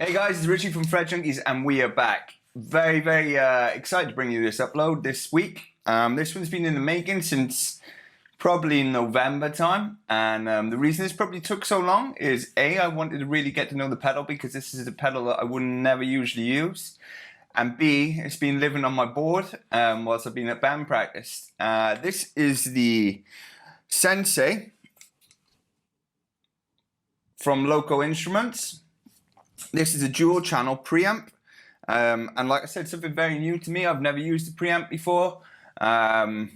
Hey guys, it's Richie from Fred Junkies and we are back. Very excited to bring you this upload this week. This one's been in the making since probably November time, and the reason this probably took so long is A, I wanted to really get to know the pedal because this is a pedal that I would never usually use, and B, it's been living on my board whilst I've been at band practice. This is the Sensei from Loco Instruments. This is a dual channel preamp, and like I said, something very new to me. I've never used a preamp before. Read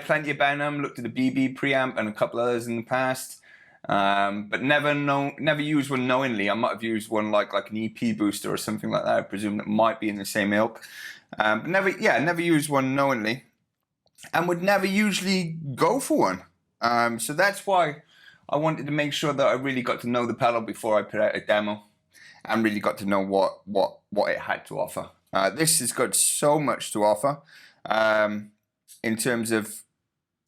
plenty about them, looked at the BB preamp and a couple others in the past, but never used one knowingly. I might have used one like an EP booster or something like that. I presume that might be in the same ilk, but never used one knowingly, and would never usually go for one. So that's why I wanted to make sure that I really got to know the pedal before I put out a demo and really got to know what it had to offer. This has got so much to offer in terms of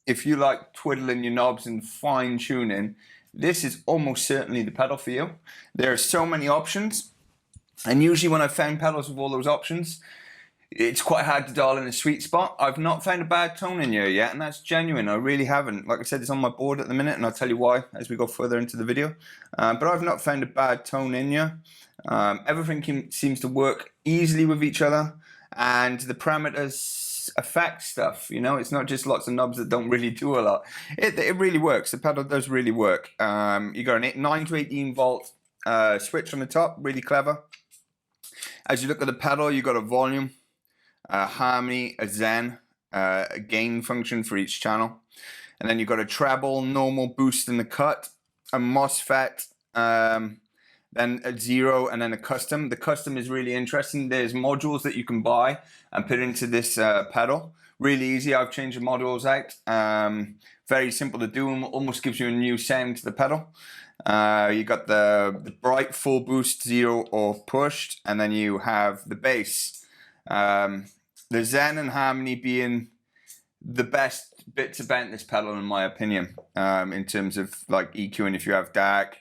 if you like twiddling your knobs and fine tuning, this is almost certainly the pedal for you. There are so many options, and usually when I've found pedals with all those options, it's quite hard to dial in a sweet spot. I've not found a bad tone in here yet, and that's genuine. I really haven't. Like I said, it's on my board at the minute, and I'll tell you why as we go further into the video. But I've not found a bad tone in here. Everything seems to work easily with each other, and the parameters affect stuff. You know, it's not just lots of knobs that don't really do a lot. It really works. The pedal does really work. You got a 9 to 18 volt switch on the top, really clever. As you look at the pedal, you got a volume, harmony, a zen, a gain function for each channel, and then you've got a treble, normal, boost, and a cut, a MOSFET, then a zero, and then a custom. The custom is really interesting. There's modules that you can buy and put into this pedal. Really easy. I've changed the modules out. Very simple to do, and almost gives you a new sound to the pedal. You got the bright, full boost, zero, or pushed, and then you have the bass. The zen and harmony being the best bits about this pedal in my opinion, in terms of like EQing. If you have dark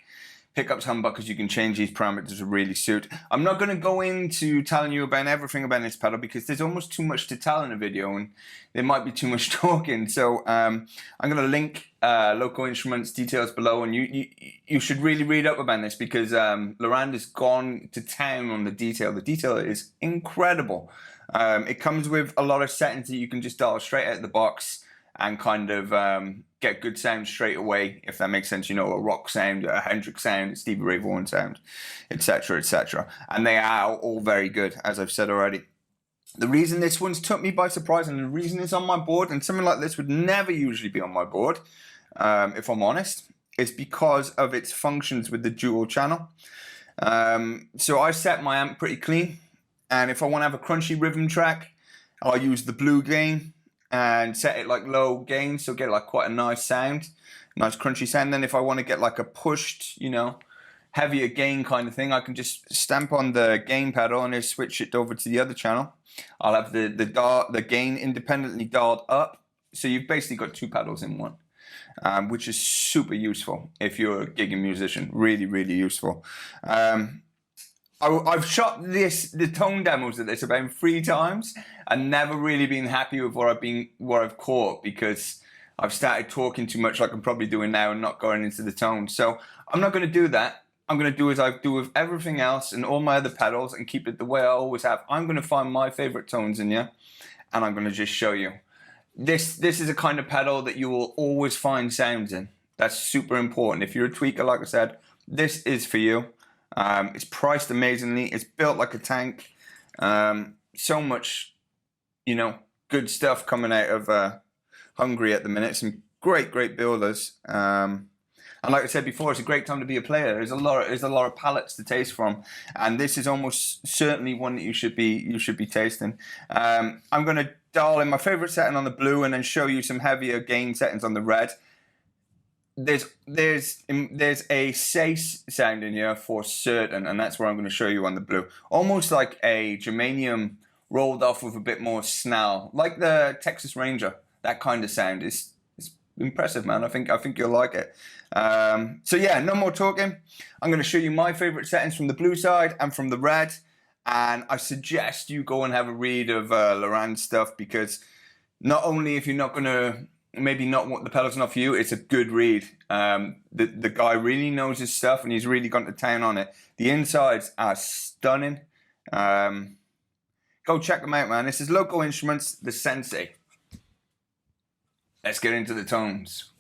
pickups, humbuckers, you can change these parameters to really suit. I'm not going to go into telling you about everything about this pedal because there's almost too much to tell in a video and there might be too much talking. So I'm going to link Loco Instruments details below, and you should really read up about this because Laurent has gone to town on the detail. The detail is incredible. It comes with a lot of settings that you can just dial straight out of the box and kind of get good sound straight away, if that makes sense. You know, a rock sound, a Hendrix sound, a Stevie Ray Vaughan sound, etc., etc. And they are all very good, as I've said already. The reason this one's took me by surprise, and the reason it's on my board, and something like this would never usually be on my board, if I'm honest, is because of its functions with the dual channel. So I set my amp pretty clean, and if I want to have a crunchy rhythm track, I'll use the blue gain and set it like low gain, so get like quite a nice sound, nice crunchy sound. Then if I want to get like a pushed, you know, heavier gain kind of thing, I can just stamp on the gain pedal and just switch it over to the other channel. I'll have the gain independently dialed up, so you've basically got two pedals in one, which is super useful if you're a gigging musician. Really useful. I've shot the tone demos of this about 3 times and never really been happy with what I've caught because I've started talking too much like I'm probably doing now and not going into the tone. So I'm not going to do that. I'm going to do as I do with everything else and all my other pedals and keep it the way I always have. I'm going to find my favorite tones in here and I'm going to just show you. This is a kind of pedal that you will always find sounds in. That's super important. If you're a tweaker, like I said, this is for you. It's priced amazingly. It's built like a tank. So much, you know, good stuff coming out of Hungary at the minute. Some great builders. And like I said before, it's a great time to be a player. There's a lot of palettes to taste from, and this is almost certainly one that you should be tasting. I'm going to dial in my favorite setting on the blue, and then show you some heavier gain settings on the red. There's a Sace sound in here for certain, and that's where I'm going to show you on the blue. Almost like a germanium rolled off with a bit more snarl, like the Texas Ranger. That kind of sound is impressive, man. I think you'll like it. So yeah, no more talking. I'm going to show you my favorite settings from the blue side and from the red, and I suggest you go and have a read of Laurent's stuff, because not only if you're not going to maybe not want the pedals not for you, it's a good read. The guy really knows his stuff, and he's really gone to town on it. The insides are stunning. Go check them out, man. This is Loco Instruments, the Sensei. Let's get into the tones.